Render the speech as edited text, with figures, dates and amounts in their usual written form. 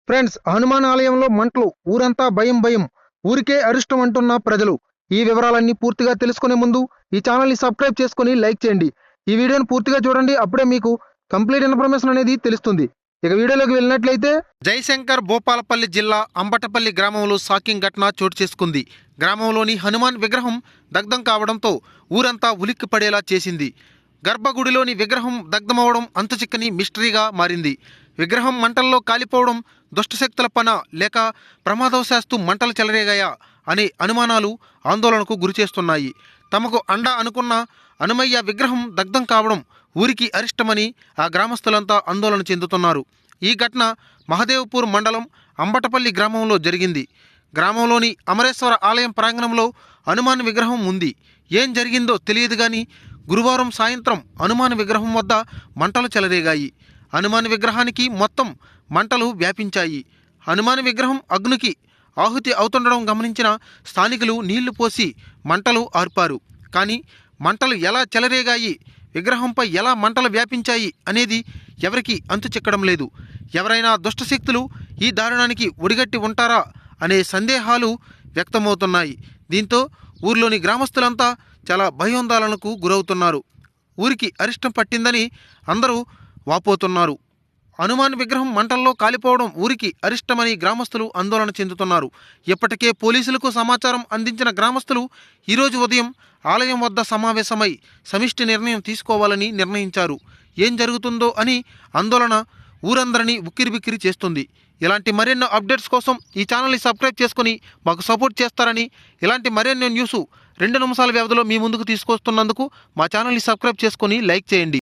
Friends, Hanuman ఆలయంలో మంటలు, ఊరంతా భయం భయం, ఊరికే అరిష్టం అంటున్న ప్రజలు. ఈ వివరాలన్నీ పూర్తిగా తెలుసుకునే ముందు ఈ ఛానల్ని సబ్స్క్రైబ్ చేసుకుని లైక్ చేయండి. ఈ వీడియోని పూర్తిగా చూడండి, అప్పుడే మీకు కంప్లీట్ ఇన్ఫర్మేషన్ అనేది తెలుస్తుంది. ఇక వీడియోలోకి వెళ్ళినట్లయితే, జయశంకర్ భూపాలపల్లి జిల్లా అంబటపల్లి గ్రామంలో షాకింగ్ ఘటన చోటు చేసుకుంది. గ్రామంలోని హనుమాన్ విగ్రహం దగ్ధం కావడంతో ఊరంతా ఉలిక్కిపడేలా చేసింది. గర్భగుడిలోని విగ్రహం దగ్ధమవడం అంతుచిక్కని మిస్టరీగా మారింది. విగ్రహం మంటల్లో కాలిపోవడం దుష్టశక్తుల పన లేక ప్రమాదవశాత్తు మంటలు చెలరేగాయా అనే అనుమానాలు ఆందోళనకు గురిచేస్తున్నాయి. తమకు అండ అనుకున్న హనుమయ్య విగ్రహం దగ్ధం కావడం ఊరికి అరిష్టమని ఆ గ్రామస్తులంతా ఆందోళన చెందుతున్నారు. ఈ ఘటన మహదేవ్పూర్ మండలం అంబటపల్లి గ్రామంలో జరిగింది. గ్రామంలోని అమరేశ్వర ఆలయం ప్రాంగణంలో హనుమాన్ విగ్రహం ఉంది. ఏం జరిగిందో తెలియదు కానీ గురువారం సాయంత్రం హనుమాన్ విగ్రహం వద్ద మంటలు చెలరేగాయి. హనుమాన్ విగ్రహానికి మొత్తం మంటలు వ్యాపించాయి. హనుమాన్ విగ్రహం అగ్నికి ఆహుతి అవుతుండడం గమనించిన స్థానికులు నీళ్లు పోసి మంటలు ఆర్పారు. కానీ మంటలు ఎలా చెలరేగాయి, విగ్రహంపై ఎలా మంటలు వ్యాపించాయి అనేది ఎవరికీ అంతు చిక్కడం లేదు. ఎవరైనా దుష్టశక్తులు ఈ దారుణానికి ఒడిగట్టి ఉంటారా అనే సందేహాలు వ్యక్తమవుతున్నాయి. దీంతో ఊర్లోని గ్రామస్తులంతా చాలా భయోందోళనకు గురవుతున్నారు. ఊరికి అరిష్టం పట్టిందని అందరూ వాపోతున్నారు. హనుమాన్ విగ్రహం మంటల్లో కాలిపోవడం ఊరికి అరిష్టమని గ్రామస్తులు ఆందోళన చెందుతున్నారు. ఇప్పటికే పోలీసులకు సమాచారం అందించిన గ్రామస్తులు ఈరోజు ఉదయం ఆలయం వద్ద సమావేశమై సమిష్టి నిర్ణయం తీసుకోవాలని నిర్ణయించారు. ఏం జరుగుతుందో అని ఆందోళన ఊరందరినీ ఉక్కిరిబిక్కిరి చేస్తుంది. ఇలాంటి మరెన్నో అప్డేట్స్ కోసం ఈ ఛానల్ని సబ్స్క్రైబ్ చేసుకుని మాకు సపోర్ట్ చేస్తారని, ఇలాంటి మరెన్నో న్యూస్ 2 నిమిషాల వ్యవధిలో మీ ముందుకు తీసుకొస్తున్నందుకు మా ఛానల్ని సబ్స్క్రైబ్ చేసుకుని లైక్ చేయండి.